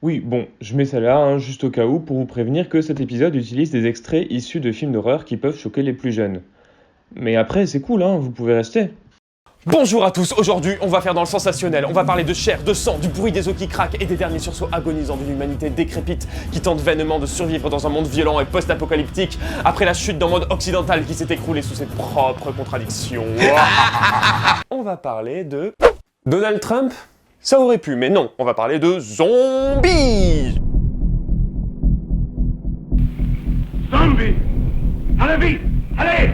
Oui, bon, je mets ça là, hein, juste au cas où, pour vous prévenir que cet épisode utilise des extraits issus de films d'horreur qui peuvent choquer les plus jeunes. Mais après, c'est cool, hein, vous pouvez rester. Bonjour à tous, aujourd'hui on va faire dans le sensationnel, on va parler de chair, de sang, du bruit des os qui craquent et des derniers sursauts agonisants d'une humanité décrépite qui tente vainement de survivre dans un monde violent et post-apocalyptique après la chute d'un monde occidental qui s'est écroulé sous ses propres contradictions. On va parler de... Donald Trump? Ça aurait pu, mais non, on va parler de zombies! Zombie! Allez vite! Allez!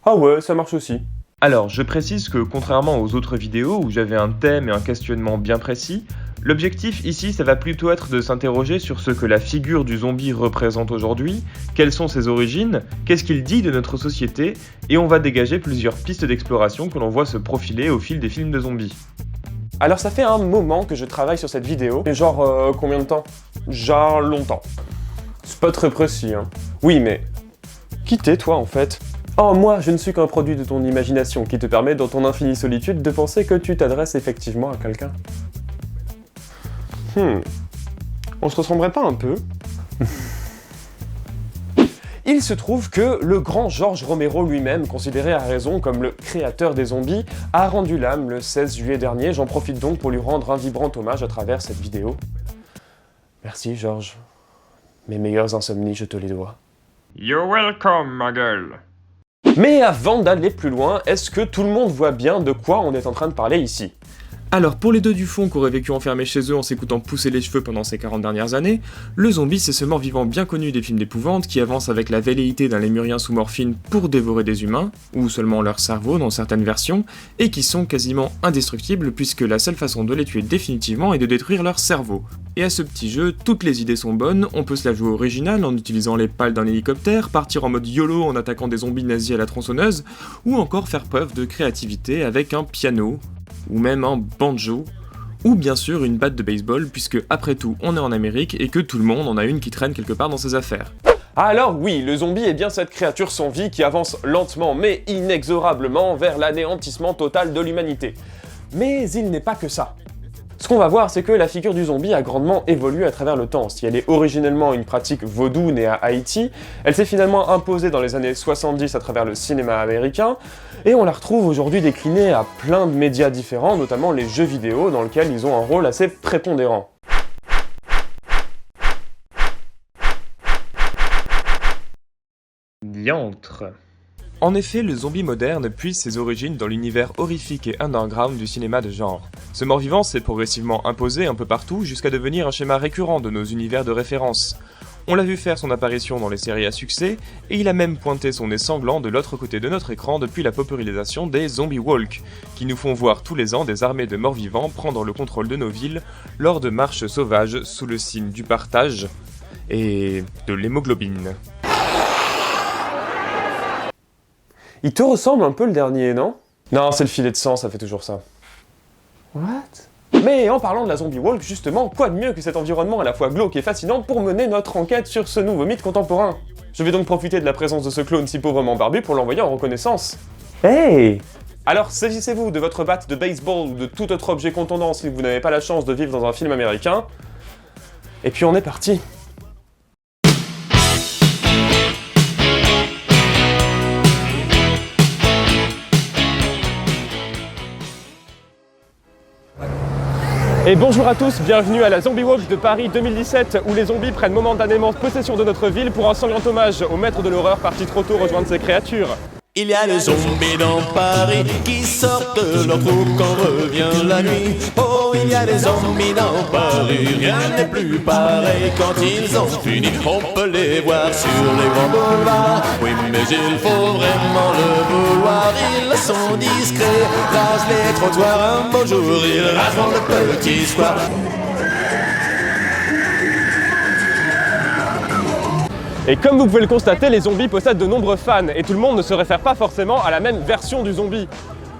Ah ouais, ça marche aussi. Alors, je précise que contrairement aux autres vidéos où j'avais un thème et un questionnement bien précis, l'objectif ici, ça va plutôt être de s'interroger sur ce que la figure du zombie représente aujourd'hui, quelles sont ses origines, qu'est-ce qu'il dit de notre société, et on va dégager plusieurs pistes d'exploration que l'on voit se profiler au fil des films de zombies. Alors ça fait un moment que je travaille sur cette vidéo, et genre combien de temps? Genre longtemps. C'est pas très précis, hein. Oui, mais... Qui t'es, toi, en fait? Oh, moi, je ne suis qu'un produit de ton imagination qui te permet, dans ton infinie solitude, de penser que tu t'adresses effectivement à quelqu'un. On se ressemblerait pas un peu? Il se trouve que le grand George Romero lui-même, considéré à raison comme le créateur des zombies, a rendu l'âme le 16 juillet dernier. J'en profite donc pour lui rendre un vibrant hommage à travers cette vidéo. Merci, George. Mes meilleures insomnies, je te les dois. You're welcome, ma gueule. Mais avant d'aller plus loin, est-ce que tout le monde voit bien de quoi on est en train de parler ici? Alors, pour les deux du fond qui auraient vécu enfermés chez eux en s'écoutant pousser les cheveux pendant ces 40 dernières années, le zombie c'est ce mort-vivant bien connu des films d'épouvante qui avance avec la velléité d'un lémurien sous morphine pour dévorer des humains, ou seulement leur cerveau dans certaines versions, et qui sont quasiment indestructibles puisque la seule façon de les tuer définitivement est de détruire leur cerveau. Et à ce petit jeu, toutes les idées sont bonnes, on peut se la jouer originale en utilisant les pales d'un hélicoptère, partir en mode YOLO en attaquant des zombies nazis à la tronçonneuse, ou encore faire preuve de créativité avec un piano, ou même un banjo, ou bien sûr une batte de baseball, puisque après tout on est en Amérique et que tout le monde en a une qui traîne quelque part dans ses affaires. Alors oui, le zombie est bien cette créature sans vie qui avance lentement mais inexorablement vers l'anéantissement total de l'humanité. Mais il n'est pas que ça. Ce qu'on va voir, c'est que la figure du zombie a grandement évolué à travers le temps. Si elle est originellement une pratique vaudou née à Haïti, elle s'est finalement imposée dans les années 70 à travers le cinéma américain, et on la retrouve aujourd'hui déclinée à plein de médias différents, notamment les jeux vidéo, dans lesquels ils ont un rôle assez prépondérant. Diantre. En effet, le zombie moderne puise ses origines dans l'univers horrifique et underground du cinéma de genre. Ce mort-vivant s'est progressivement imposé un peu partout jusqu'à devenir un schéma récurrent de nos univers de référence. On l'a vu faire son apparition dans les séries à succès, et il a même pointé son nez sanglant de l'autre côté de notre écran depuis la popularisation des Zombie Walk, qui nous font voir tous les ans des armées de morts-vivants prendre le contrôle de nos villes lors de marches sauvages sous le signe du partage et de l'hémoglobine. Il te ressemble un peu le dernier, non? Non, c'est le filet de sang, ça fait toujours ça. What? Mais en parlant de la zombie walk, justement, quoi de mieux que cet environnement à la fois glauque et fascinant pour mener notre enquête sur ce nouveau mythe contemporain? Je vais donc profiter de la présence de ce clone si pauvrement barbu pour l'envoyer en reconnaissance. Hey! Alors saisissez-vous de votre batte de baseball ou de tout autre objet contondant si vous n'avez pas la chance de vivre dans un film américain. Et puis on est parti! Et bonjour à tous, bienvenue à la Zombie Walk de Paris 2017 où les zombies prennent momentanément possession de notre ville pour un sanglant hommage au maître de l'horreur parti trop tôt rejoindre ses créatures. Il y a des zombies dans Paris qui sortent de leur trou quand revient la nuit. Oh, il y a des zombies dans Paris, rien n'est plus pareil quand ils ont fini. On peut les voir sur les grands boulevards, oui mais il faut vraiment le vouloir. Ils sont discrets, rasent les trottoirs, un beau jour ils rasent le petit square. Et comme vous pouvez le constater, les zombies possèdent de nombreux fans et tout le monde ne se réfère pas forcément à la même version du zombie.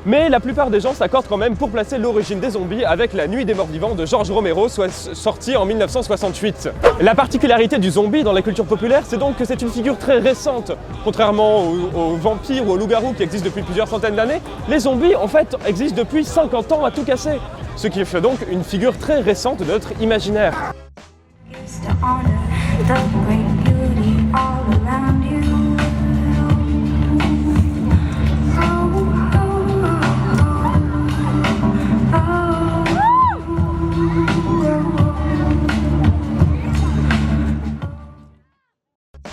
Mais la plupart des gens s'accordent quand même pour placer l'origine des zombies avec La Nuit des Morts Vivants de George Romero, soit sorti en 1968. La particularité du zombie dans la culture populaire, c'est donc que c'est une figure très récente. Contrairement aux vampires ou aux loups-garous qui existent depuis plusieurs centaines d'années, les zombies en fait existent depuis 50 ans à tout casser. Ce qui fait donc une figure très récente de notre imaginaire. just to honor the great beauty all around you.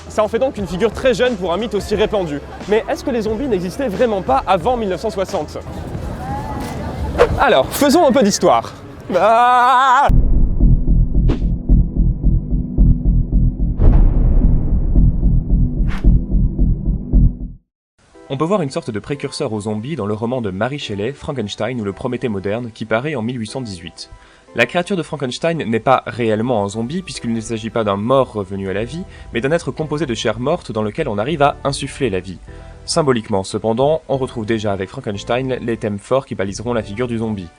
Ça en fait donc une figure très jeune pour un mythe aussi répandu. Mais est-ce que les zombies n'existaient vraiment pas avant 1960 ? Alors, faisons un peu d'histoire. Ah! On peut voir une sorte de précurseur aux zombies dans le roman de Mary Shelley, Frankenstein ou le Prométhée moderne, qui paraît en 1818. La créature de Frankenstein n'est pas réellement un zombie puisqu'il ne s'agit pas d'un mort revenu à la vie, mais d'un être composé de chair morte dans lequel on arrive à insuffler la vie. Symboliquement cependant, on retrouve déjà avec Frankenstein les thèmes forts qui baliseront la figure du zombie.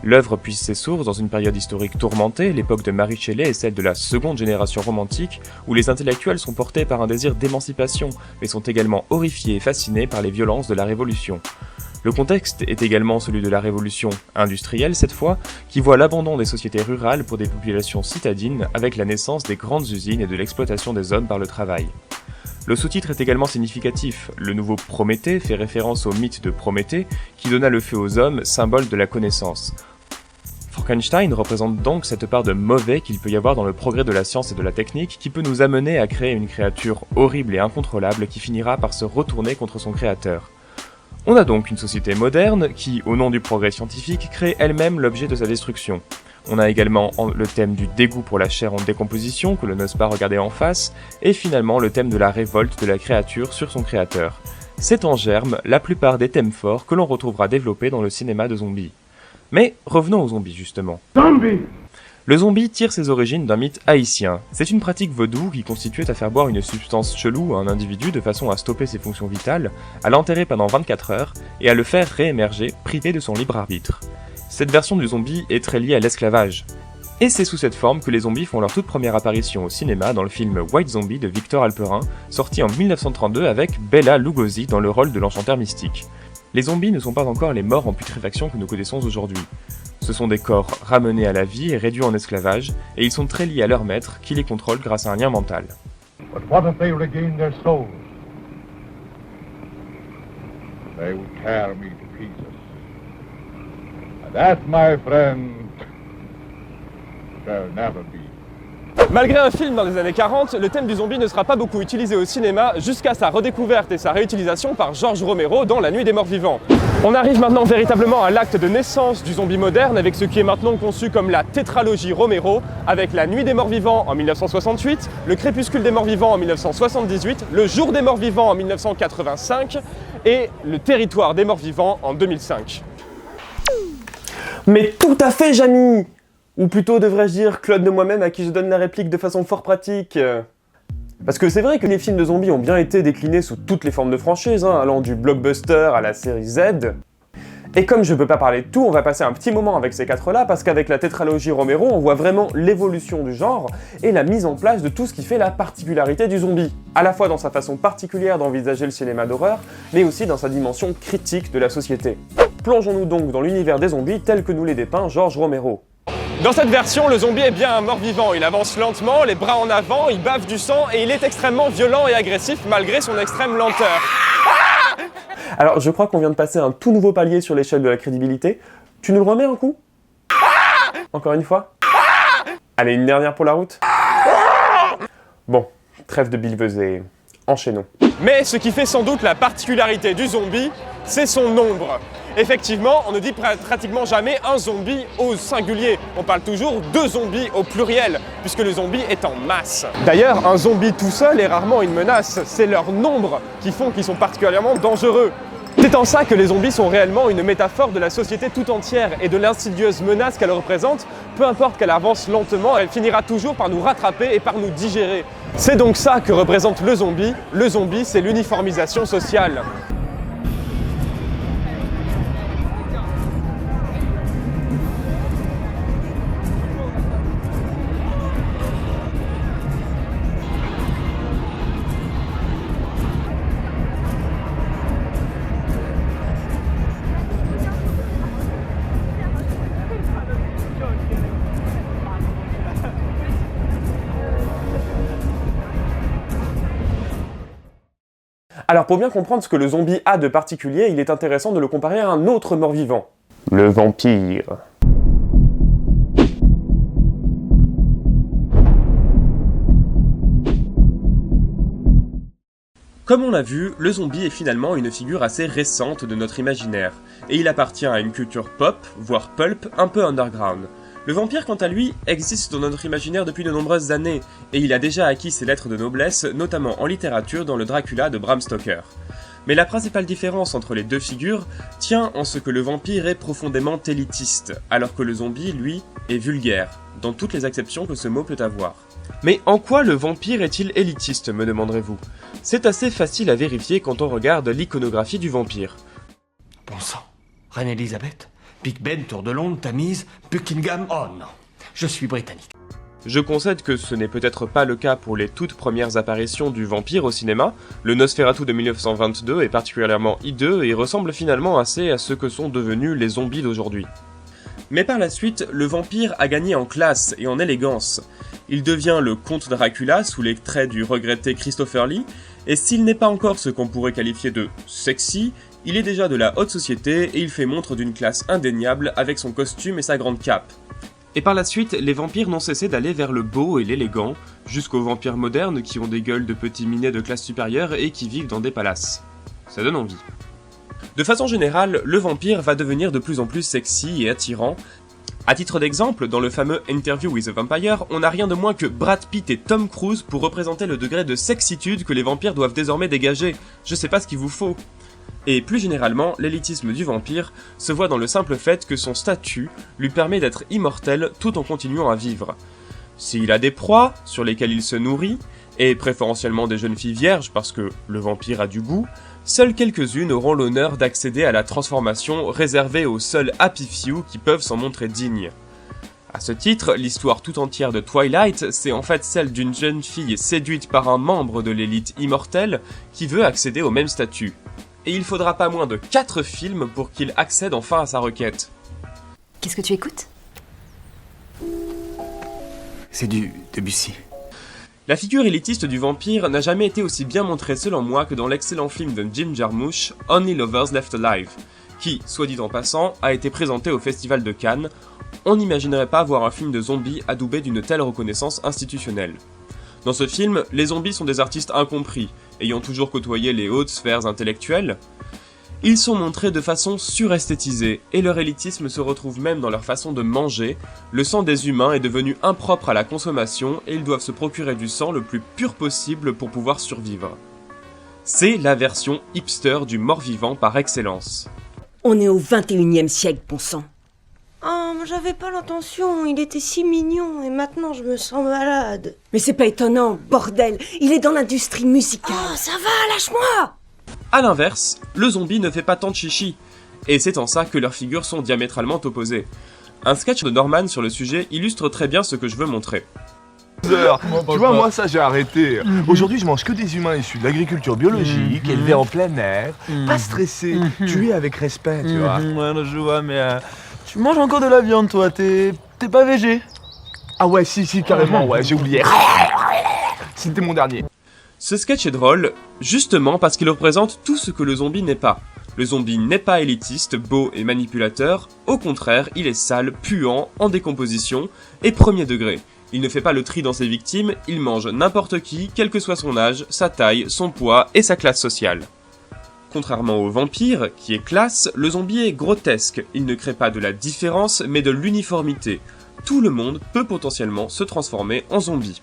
L'œuvre puise ses sources dans une période historique tourmentée, l'époque de Mary Shelley est celle de la seconde génération romantique, où les intellectuels sont portés par un désir d'émancipation, mais sont également horrifiés et fascinés par les violences de la Révolution. Le contexte est également celui de la révolution industrielle cette fois, qui voit l'abandon des sociétés rurales pour des populations citadines avec la naissance des grandes usines et de l'exploitation des hommes par le travail. Le sous-titre est également significatif, le nouveau Prométhée fait référence au mythe de Prométhée qui donna le feu aux hommes, symbole de la connaissance. Frankenstein représente donc cette part de mauvais qu'il peut y avoir dans le progrès de la science et de la technique qui peut nous amener à créer une créature horrible et incontrôlable qui finira par se retourner contre son créateur. On a donc une société moderne qui, au nom du progrès scientifique, crée elle-même l'objet de sa destruction. On a également le thème du dégoût pour la chair en décomposition que l'on n'ose pas regarder en face, et finalement le thème de la révolte de la créature sur son créateur. C'est en germe la plupart des thèmes forts que l'on retrouvera développés dans le cinéma de zombies. Mais revenons aux zombies justement. Zombie! Le zombie tire ses origines d'un mythe haïtien. C'est une pratique vaudou qui constituait à faire boire une substance chelou à un individu de façon à stopper ses fonctions vitales, à l'enterrer pendant 24 heures et à le faire réémerger, privé de son libre arbitre. Cette version du zombie est très liée à l'esclavage. Et c'est sous cette forme que les zombies font leur toute première apparition au cinéma dans le film White Zombie de Victor Halperin, sorti en 1932 avec Bela Lugosi dans le rôle de l'enchanteur mystique. Les zombies ne sont pas encore les morts en putréfaction que nous connaissons aujourd'hui. Ce sont des corps ramenés à la vie et réduits en esclavage, et ils sont très liés à leur maître, qui les contrôle grâce à un lien mental. But what if they regain their souls? They would tear me to pieces. And that, my friend, shall never be. Malgré un film dans les années 40, le thème du zombie ne sera pas beaucoup utilisé au cinéma jusqu'à sa redécouverte et sa réutilisation par George Romero dans La Nuit des Morts Vivants. On arrive maintenant véritablement à l'acte de naissance du zombie moderne avec ce qui est maintenant conçu comme la tétralogie Romero, avec La Nuit des Morts Vivants en 1968, Le Crépuscule des Morts Vivants en 1978, Le Jour des Morts Vivants en 1985 et Le Territoire des Morts Vivants en 2005. Mais tout à fait, Jamy! Ou plutôt devrais-je dire Claude de moi-même à qui je donne la réplique de façon fort pratique. Parce que c'est vrai que les films de zombies ont bien été déclinés sous toutes les formes de franchises, allant du blockbuster à la série Z. Et comme je peux pas parler de tout, on va passer un petit moment avec ces quatre-là, parce qu'avec la tétralogie Romero, on voit vraiment l'évolution du genre et la mise en place de tout ce qui fait la particularité du zombie, à la fois dans sa façon particulière d'envisager le cinéma d'horreur, mais aussi dans sa dimension critique de la société. Plongeons-nous donc dans l'univers des zombies tel que nous les dépeint George Romero. Dans cette version, le zombie est bien un mort-vivant. Il avance lentement, les bras en avant, il bave du sang et il est extrêmement violent et agressif malgré son extrême lenteur. Alors, je crois qu'on vient de passer un tout nouveau palier sur l'échelle de la crédibilité. Tu nous le remets un coup? Encore une fois? Allez, une dernière pour la route? Bon, trêve de billevesée, enchaînons. Mais ce qui fait sans doute la particularité du zombie, c'est son nombre. Effectivement, on ne dit pratiquement jamais un zombie au singulier. On parle toujours de zombies au pluriel, puisque le zombie est en masse. D'ailleurs, un zombie tout seul est rarement une menace. C'est leur nombre qui font qu'ils sont particulièrement dangereux. C'est en ça que les zombies sont réellement une métaphore de la société tout entière et de l'insidieuse menace qu'elle représente. Peu importe qu'elle avance lentement, elle finira toujours par nous rattraper et par nous digérer. C'est donc ça que représente le zombie. Le zombie, c'est l'uniformisation sociale. Alors pour bien comprendre ce que le zombie a de particulier, il est intéressant de le comparer à un autre mort-vivant. Le vampire. Comme on l'a vu, le zombie est finalement une figure assez récente de notre imaginaire, et il appartient à une culture pop, voire pulp, un peu underground. Le vampire, quant à lui, existe dans notre imaginaire depuis de nombreuses années, et il a déjà acquis ses lettres de noblesse, notamment en littérature dans le Dracula de Bram Stoker. Mais la principale différence entre les deux figures tient en ce que le vampire est profondément élitiste, alors que le zombie, lui, est vulgaire, dans toutes les acceptions que ce mot peut avoir. Mais en quoi le vampire est-il élitiste, me demanderez-vous? C'est assez facile à vérifier quand on regarde l'iconographie du vampire. Bon sang. Reine Elisabeth, Big Ben, Tour de Londres, Tamise, Buckingham... Oh non, je suis britannique. Je concède que ce n'est peut-être pas le cas pour les toutes premières apparitions du vampire au cinéma. Le Nosferatu de 1922 est particulièrement hideux et ressemble finalement assez à ce que sont devenus les zombies d'aujourd'hui. Mais par la suite, le vampire a gagné en classe et en élégance. Il devient le comte Dracula sous les traits du regretté Christopher Lee, et s'il n'est pas encore ce qu'on pourrait qualifier de sexy, il est déjà de la haute société et il fait montre d'une classe indéniable avec son costume et sa grande cape. Et par la suite, les vampires n'ont cessé d'aller vers le beau et l'élégant, jusqu'aux vampires modernes qui ont des gueules de petits minets de classe supérieure et qui vivent dans des palaces. Ça donne envie. De façon générale, le vampire va devenir de plus en plus sexy et attirant. À titre d'exemple, dans le fameux Interview with a Vampire, on n'a rien de moins que Brad Pitt et Tom Cruise pour représenter le degré de sexitude que les vampires doivent désormais dégager. Je sais pas ce qu'il vous faut. Et plus généralement, l'élitisme du vampire se voit dans le simple fait que son statut lui permet d'être immortel tout en continuant à vivre. S'il a des proies sur lesquelles il se nourrit, et préférentiellement des jeunes filles vierges parce que le vampire a du goût, seules quelques-unes auront l'honneur d'accéder à la transformation réservée aux seuls happy few qui peuvent s'en montrer dignes. À ce titre, l'histoire tout entière de Twilight, c'est en fait celle d'une jeune fille séduite par un membre de l'élite immortelle qui veut accéder au même statut. Et il faudra pas moins de 4 films pour qu'il accède enfin à sa requête. Qu'est-ce que tu écoutes? C'est du Debussy. La figure élitiste du vampire n'a jamais été aussi bien montrée selon moi que dans l'excellent film de Jim Jarmusch, Only Lovers Left Alive, qui, soit dit en passant, a été présenté au Festival de Cannes. On n'imaginerait pas voir un film de zombies adoubé d'une telle reconnaissance institutionnelle. Dans ce film, les zombies sont des artistes incompris, ayant toujours côtoyé les hautes sphères intellectuelles. Ils sont montrés de façon suresthétisée, et leur élitisme se retrouve même dans leur façon de manger. Le sang des humains est devenu impropre à la consommation, et ils doivent se procurer du sang le plus pur possible pour pouvoir survivre. C'est la version hipster du mort-vivant par excellence. On est au 21e siècle, bon sang. Oh, j'avais pas l'intention, il était si mignon et maintenant je me sens malade. Mais c'est pas étonnant, bordel, il est dans l'industrie musicale. Oh, ça va, lâche-moi! A l'inverse, le zombie ne fait pas tant de chichi, et c'est en ça que leurs figures sont diamétralement opposées. Un sketch de Norman sur le sujet illustre très bien ce que je veux montrer. Tu vois, moi ça j'ai arrêté. Aujourd'hui je mange que des humains issus de l'agriculture biologique, élevés en plein air, pas stressés, tués avec respect, tu vois. Ouais, je vois, mais tu manges encore de la viande toi, t'es pas végé? Ah ouais, si, carrément, ouais, j'ai oublié. C'était mon dernier. Ce sketch est drôle, justement parce qu'il représente tout ce que le zombie n'est pas. Le zombie n'est pas élitiste, beau et manipulateur, au contraire, il est sale, puant, en décomposition, et premier degré. Il ne fait pas le tri dans ses victimes, il mange n'importe qui, quel que soit son âge, sa taille, son poids et sa classe sociale. Contrairement au vampire, qui est classe, le zombie est grotesque, il ne crée pas de la différence, mais de l'uniformité. Tout le monde peut potentiellement se transformer en zombie.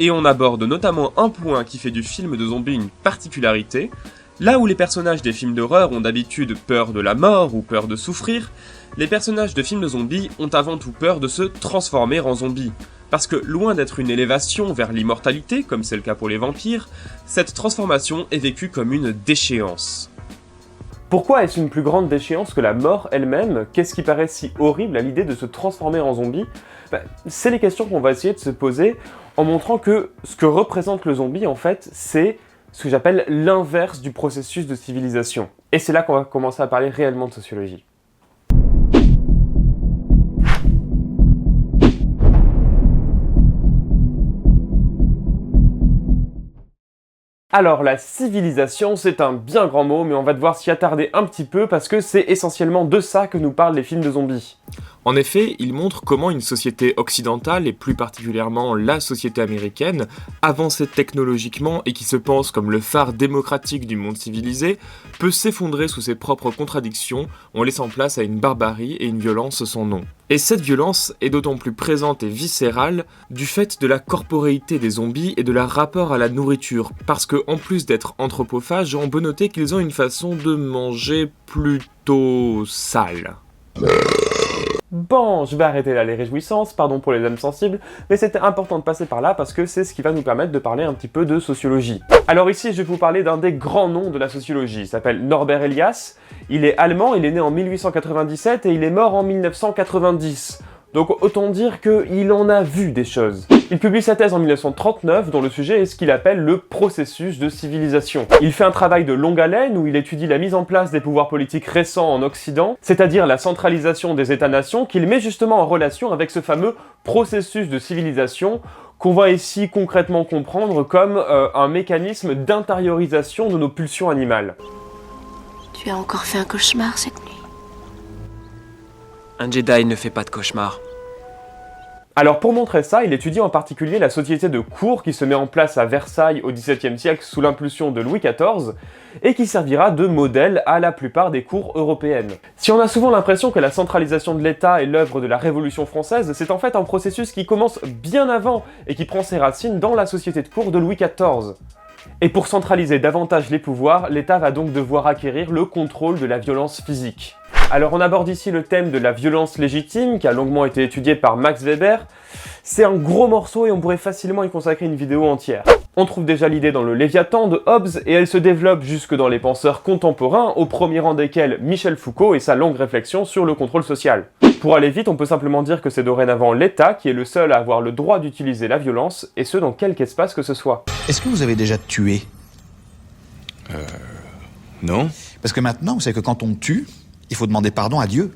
Et on aborde notamment un point qui fait du film de zombie une particularité. Là où les personnages des films d'horreur ont d'habitude peur de la mort ou peur de souffrir, les personnages de films de zombies ont avant tout peur de se transformer en zombies. Parce que loin d'être une élévation vers l'immortalité, comme c'est le cas pour les vampires, cette transformation est vécue comme une déchéance. Pourquoi est-ce une plus grande déchéance que la mort elle-même? Qu'est-ce qui paraît si horrible à l'idée de se transformer en zombie? C'est les questions qu'on va essayer de se poser en montrant que ce que représente le zombie, en fait, c'est ce que j'appelle l'inverse du processus de civilisation. Et c'est là qu'on va commencer à parler réellement de sociologie. Alors la civilisation, c'est un bien grand mot, mais on va devoir s'y attarder un petit peu parce que c'est essentiellement de ça que nous parlent les films de zombies. En effet, il montre comment une société occidentale, et plus particulièrement la société américaine, avancée technologiquement et qui se pense comme le phare démocratique du monde civilisé, peut s'effondrer sous ses propres contradictions en laissant place à une barbarie et une violence sans nom. Et cette violence est d'autant plus présente et viscérale du fait de la corporéité des zombies et de leur rapport à la nourriture, parce que en plus d'être anthropophages, on peut noter qu'ils ont une façon de manger plutôt sale. Bon, je vais arrêter là les réjouissances, pardon pour les âmes sensibles, mais c'était important de passer par là parce que c'est ce qui va nous permettre de parler un petit peu de sociologie. Alors ici, je vais vous parler d'un des grands noms de la sociologie, il s'appelle Norbert Elias, il est allemand, il est né en 1897 et il est mort en 1990. Donc autant dire qu'il en a vu des choses. Il publie sa thèse en 1939 dont le sujet est ce qu'il appelle le processus de civilisation. Il fait un travail de longue haleine où il étudie la mise en place des pouvoirs politiques récents en Occident, c'est-à-dire la centralisation des États-nations qu'il met justement en relation avec ce fameux processus de civilisation qu'on va ici concrètement comprendre comme un mécanisme d'intériorisation de nos pulsions animales. Tu as encore fait un cauchemar cette nuit? Un Jedi ne fait pas de cauchemar. Alors pour montrer ça, il étudie en particulier la société de cour qui se met en place à Versailles au XVIIe siècle sous l'impulsion de Louis XIV et qui servira de modèle à la plupart des cours européennes. Si on a souvent l'impression que la centralisation de l'État est l'œuvre de la Révolution française, c'est en fait un processus qui commence bien avant et qui prend ses racines dans la société de cour de Louis XIV. Et pour centraliser davantage les pouvoirs, l'État va donc devoir acquérir le contrôle de la violence physique. Alors on aborde ici le thème de la violence légitime, qui a longuement été étudié par Max Weber. C'est un gros morceau et on pourrait facilement y consacrer une vidéo entière. On trouve déjà l'idée dans le Léviathan de Hobbes et elle se développe jusque dans les penseurs contemporains, au premier rang desquels Michel Foucault et sa longue réflexion sur le contrôle social. Pour aller vite, on peut simplement dire que c'est dorénavant l'État qui est le seul à avoir le droit d'utiliser la violence, et ce dans quelque espace que ce soit. Est-ce que vous avez déjà tué? Non. Parce que maintenant, vous savez que quand on tue, il faut demander pardon à Dieu.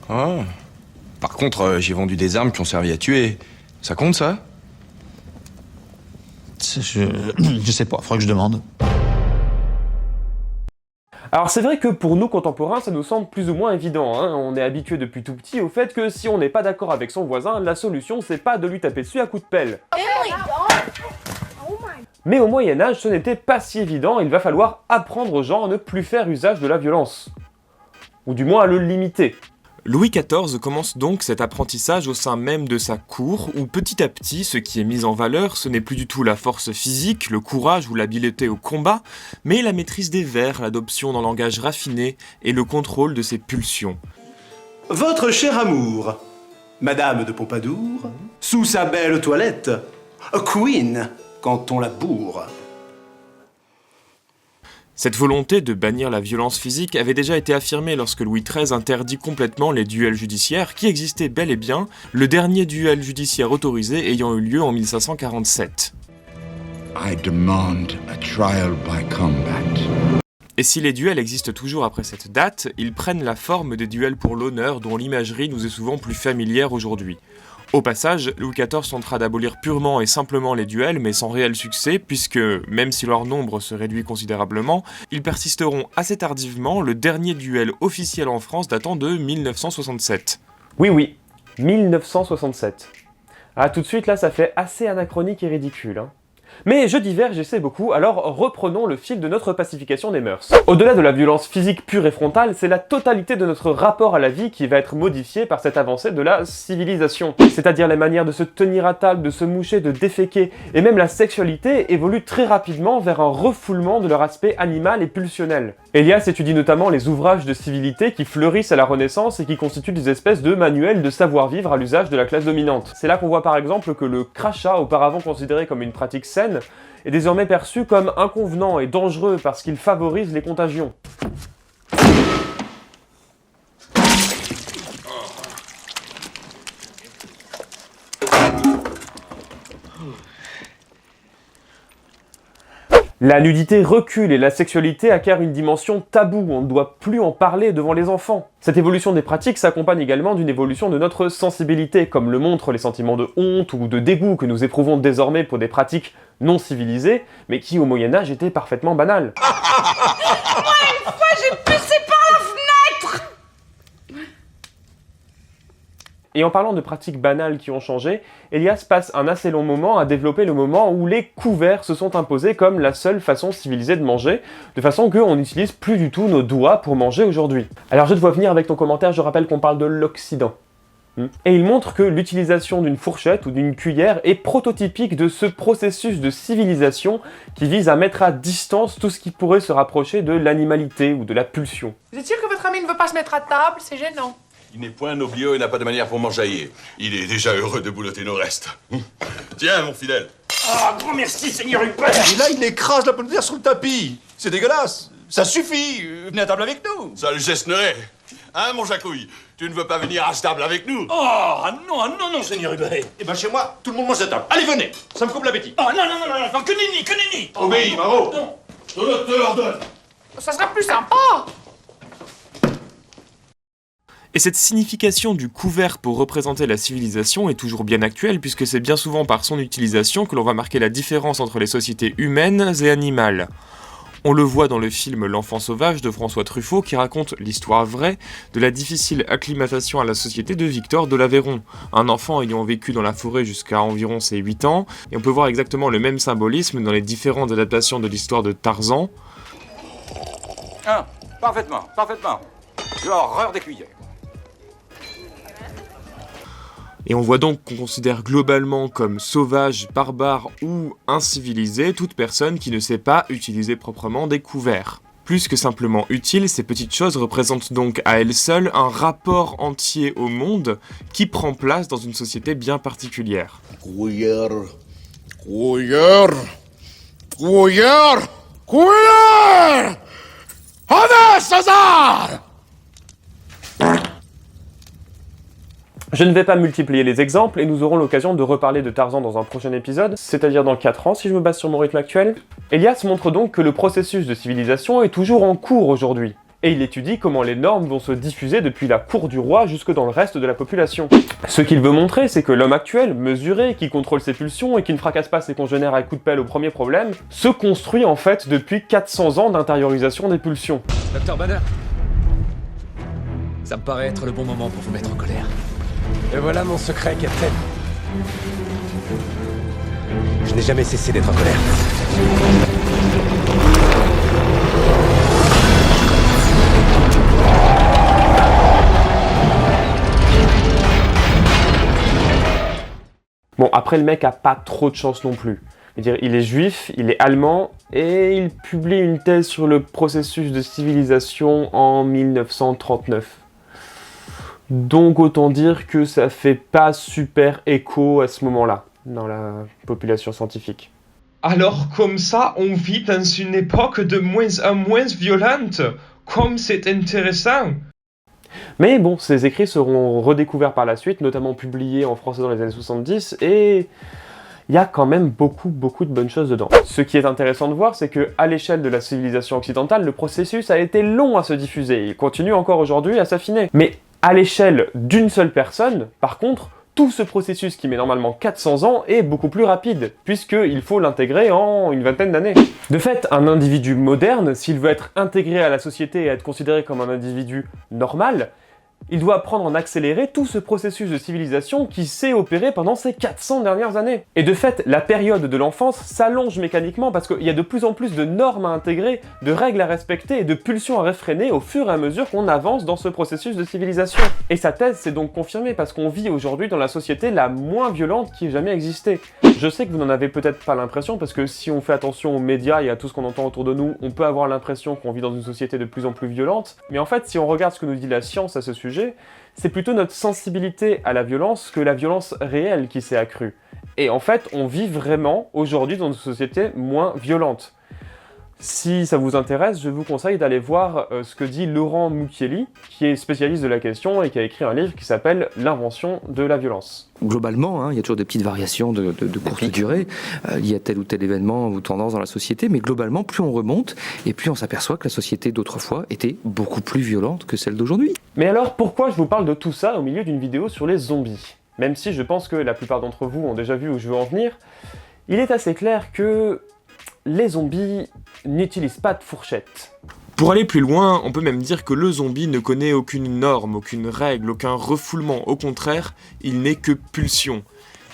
Ah. Par contre, j'ai vendu des armes qui ont servi à tuer. Ça compte, ça? Je sais pas, faudrait que je demande. Alors c'est vrai que pour nous contemporains, ça nous semble plus ou moins évident, hein. On est habitué depuis tout petit au fait que si on n'est pas d'accord avec son voisin, la solution c'est pas de lui taper dessus à coups de pelle. Mais au Moyen-Âge, ce n'était pas si évident, il va falloir apprendre aux gens à ne plus faire usage de la violence. Ou du moins à le limiter. Louis XIV commence donc cet apprentissage au sein même de sa cour, où petit à petit, ce qui est mis en valeur, ce n'est plus du tout la force physique, le courage ou l'habileté au combat, mais la maîtrise des vers, l'adoption d'un langage raffiné et le contrôle de ses pulsions. Votre cher amour, Madame de Pompadour, sous sa belle toilette, Queen, quand on la bourre. Cette volonté de bannir la violence physique avait déjà été affirmée lorsque Louis XIII interdit complètement les duels judiciaires qui existaient bel et bien, le dernier duel judiciaire autorisé ayant eu lieu en 1547. I demand a trial by combat. Et si les duels existent toujours après cette date, ils prennent la forme des duels pour l'honneur dont l'imagerie nous est souvent plus familière aujourd'hui. Au passage, Louis XIV tentera d'abolir purement et simplement les duels, mais sans réel succès, puisque, même si leur nombre se réduit considérablement, ils persisteront assez tardivement, le dernier duel officiel en France datant de 1967. Oui, 1967. Ah, tout de suite, là, ça fait assez anachronique et ridicule, hein. Mais je diverge et c'est beaucoup, alors reprenons le fil de notre pacification des mœurs. Au-delà de la violence physique pure et frontale, c'est la totalité de notre rapport à la vie qui va être modifiée par cette avancée de la civilisation. C'est-à-dire les manières de se tenir à table, de se moucher, de déféquer, et même la sexualité évolue très rapidement vers un refoulement de leur aspect animal et pulsionnel. Elias étudie notamment les ouvrages de civilité qui fleurissent à la Renaissance et qui constituent des espèces de manuels de savoir-vivre à l'usage de la classe dominante. C'est là qu'on voit par exemple que le crachat, auparavant considéré comme une pratique saine, est désormais perçu comme inconvenant et dangereux parce qu'il favorise les contagions. La nudité recule et la sexualité acquiert une dimension taboue, on ne doit plus en parler devant les enfants. Cette évolution des pratiques s'accompagne également d'une évolution de notre sensibilité, comme le montrent les sentiments de honte ou de dégoût que nous éprouvons désormais pour des pratiques non civilisé, mais qui au Moyen-Âge était parfaitement banal. Moi, une fois, j'ai pissé par la fenêtre! Et en parlant de pratiques banales qui ont changé, Elias passe un assez long moment à développer le moment où les couverts se sont imposés comme la seule façon civilisée de manger, de façon qu'on n'utilise plus du tout nos doigts pour manger aujourd'hui. Alors je te vois venir avec ton commentaire, je rappelle qu'on parle de l'Occident. Et il montre que l'utilisation d'une fourchette ou d'une cuillère est prototypique de ce processus de civilisation qui vise à mettre à distance tout ce qui pourrait se rapprocher de l'animalité ou de la pulsion. Vous êtes sûr que votre ami ne veut pas se mettre à table? C'est gênant. Il n'est point noblio et n'a pas de manière pour m'enjailler. Il est déjà heureux de boulotter nos restes. Tiens, mon fidèle. Ah, grand merci, Seigneur Hubert. Et là, il écrase la pomme de terre sur le tapis. C'est dégueulasse. Ça suffit. Venez à table avec nous. Ça le gesterait. Hein, mon Jacouille? Tu ne veux pas venir à table avec nous? Oh, non, Seigneur Hubert. Eh ben, chez moi, tout le monde mange à table. Allez, venez. Ça me coupe l'appétit. Oh, non, que nenni. Obéis, Maro. Non. Je te l'ordonne. Ça sera plus sympa. Et cette signification du couvert pour représenter la civilisation est toujours bien actuelle puisque c'est bien souvent par son utilisation que l'on va marquer la différence entre les sociétés humaines et animales. On le voit dans le film L'Enfant sauvage de François Truffaut qui raconte l'histoire vraie de la difficile acclimatation à la société de Victor de l'Aveyron, un enfant ayant vécu dans la forêt jusqu'à environ ses 8 ans, et on peut voir exactement le même symbolisme dans les différentes adaptations de l'histoire de Tarzan. Ah, parfaitement. J'ai horreur des cuillères. Et on voit donc qu'on considère globalement comme sauvage, barbare ou incivilisé toute personne qui ne sait pas utiliser proprement des couverts. Plus que simplement utiles, ces petites choses représentent donc à elles seules un rapport entier au monde qui prend place dans une société bien particulière. Couillère. Allez, César! Je ne vais pas multiplier les exemples et nous aurons l'occasion de reparler de Tarzan dans un prochain épisode, c'est-à-dire dans 4 ans si je me base sur mon rythme actuel. Elias montre donc que le processus de civilisation est toujours en cours aujourd'hui, et il étudie comment les normes vont se diffuser depuis la cour du roi jusque dans le reste de la population. Ce qu'il veut montrer, c'est que l'homme actuel, mesuré, qui contrôle ses pulsions et qui ne fracasse pas ses congénères à coups de pelle au premier problème, se construit en fait depuis 400 ans d'intériorisation des pulsions. Docteur Banner, ça me paraît être le bon moment pour vous mettre en colère. Et voilà mon secret, Captain. Je n'ai jamais cessé d'être en colère. Bon, après le mec a pas trop de chance non plus. Je veux dire, il est juif, il est allemand, et il publie une thèse sur le processus de civilisation en 1939. Donc autant dire que ça fait pas super écho à ce moment-là, dans la population scientifique. Alors comme ça, on vit dans une époque de moins en moins violente. Comme c'est intéressant. Mais bon, ces écrits seront redécouverts par la suite, notamment publiés en français dans les années 70, et il y a quand même beaucoup de bonnes choses dedans. Ce qui est intéressant de voir, c'est que à l'échelle de la civilisation occidentale, le processus a été long à se diffuser, et il continue encore aujourd'hui à s'affiner. Mais à l'échelle d'une seule personne, par contre, tout ce processus qui met normalement 400 ans est beaucoup plus rapide, puisqu'il faut l'intégrer en une vingtaine d'années. De fait, un individu moderne, s'il veut être intégré à la société et être considéré comme un individu normal, il doit apprendre en accélérer tout ce processus de civilisation qui s'est opéré pendant ces 400 dernières années. Et de fait, la période de l'enfance s'allonge mécaniquement parce qu'il y a de plus en plus de normes à intégrer, de règles à respecter et de pulsions à réfréner au fur et à mesure qu'on avance dans ce processus de civilisation. Et sa thèse s'est donc confirmée parce qu'on vit aujourd'hui dans la société la moins violente qui ait jamais existé. Je sais que vous n'en avez peut-être pas l'impression parce que si on fait attention aux médias et à tout ce qu'on entend autour de nous, on peut avoir l'impression qu'on vit dans une société de plus en plus violente. Mais en fait, si on regarde ce que nous dit la science à ce sujet, c'est plutôt notre sensibilité à la violence que la violence réelle qui s'est accrue. Et en fait, on vit vraiment aujourd'hui dans une société moins violente. Si ça vous intéresse, je vous conseille d'aller voir ce que dit Laurent Mucchielli, qui est spécialiste de la question et qui a écrit un livre qui s'appelle « L'invention de la violence ». Globalement, il y a toujours des petites variations de courte durée liées à tel ou tel événement ou tendance dans la société, mais globalement, plus on remonte et plus on s'aperçoit que la société d'autrefois était beaucoup plus violente que celle d'aujourd'hui. Mais alors, pourquoi je vous parle de tout ça au milieu d'une vidéo sur les zombies? Même si je pense que la plupart d'entre vous ont déjà vu où je veux en venir, il est assez clair que les zombies n'utilisent pas de fourchette. Pour aller plus loin, on peut même dire que le zombie ne connaît aucune norme, aucune règle, aucun refoulement. Au contraire, il n'est que pulsion.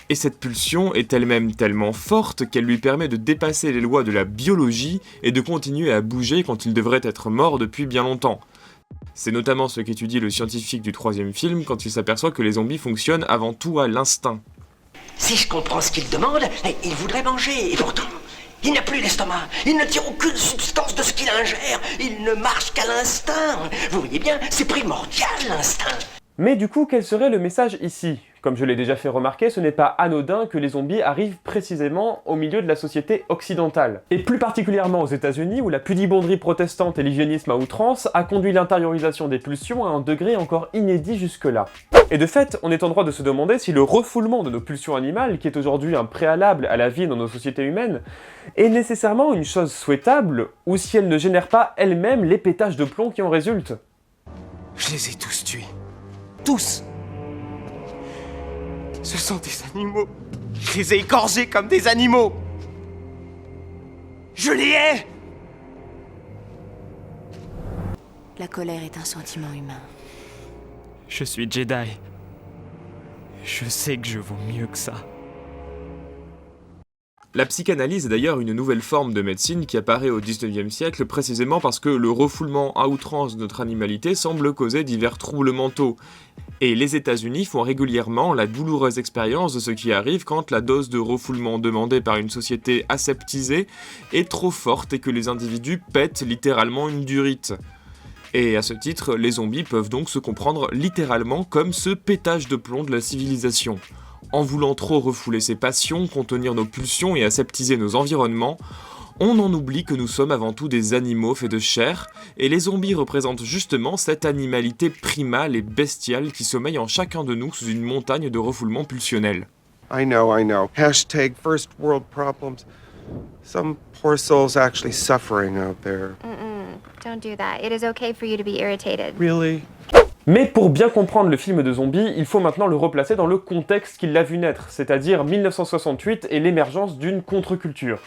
Et cette pulsion est elle-même tellement forte qu'elle lui permet de dépasser les lois de la biologie et de continuer à bouger quand il devrait être mort depuis bien longtemps. C'est notamment ce qu'étudie le scientifique du 3e film quand il s'aperçoit que les zombies fonctionnent avant tout à l'instinct. Si je comprends ce qu'il demande, il voudrait manger, et pourtant, il n'a plus l'estomac, il ne tire aucune substance de ce qu'il ingère, il ne marche qu'à l'instinct. Vous voyez bien, c'est primordial l'instinct. Mais du coup, quel serait le message ici? Comme je l'ai déjà fait remarquer, ce n'est pas anodin que les zombies arrivent précisément au milieu de la société occidentale. Et plus particulièrement aux États-Unis, où la pudibonderie protestante et l'hygiénisme à outrance a conduit l'intériorisation des pulsions à un degré encore inédit jusque-là. Et de fait, on est en droit de se demander si le refoulement de nos pulsions animales, qui est aujourd'hui un préalable à la vie dans nos sociétés humaines, est nécessairement une chose souhaitable, ou si elle ne génère pas elle-même les pétages de plomb qui en résultent. Je les ai tous tués. Tous. Ce sont des animaux. Je les ai égorgés comme des animaux. Je les hais. La colère est un sentiment humain. Je suis Jedi. Je sais que je vaux mieux que ça. La psychanalyse est d'ailleurs une nouvelle forme de médecine qui apparaît au 19e siècle précisément parce que le refoulement à outrance de notre animalité semble causer divers troubles mentaux. Et les États-Unis font régulièrement la douloureuse expérience de ce qui arrive quand la dose de refoulement demandée par une société aseptisée est trop forte et que les individus pètent littéralement une durite. Et à ce titre, les zombies peuvent donc se comprendre littéralement comme ce pétage de plomb de la civilisation. En voulant trop refouler ses passions, contenir nos pulsions et aseptiser nos environnements, on en oublie que nous sommes avant tout des animaux faits de chair, et les zombies représentent justement cette animalité primale et bestiale qui sommeille en chacun de nous sous une montagne de refoulement pulsionnel. I know. Hashtag first world problems. Some poor soul's actually suffering out there. Don't do that. It is okay for you to be irritated. Really? Mais pour bien comprendre le film de zombies, il faut maintenant le replacer dans le contexte qui l'a vu naître, c'est-à-dire 1968 et l'émergence d'une contre-culture.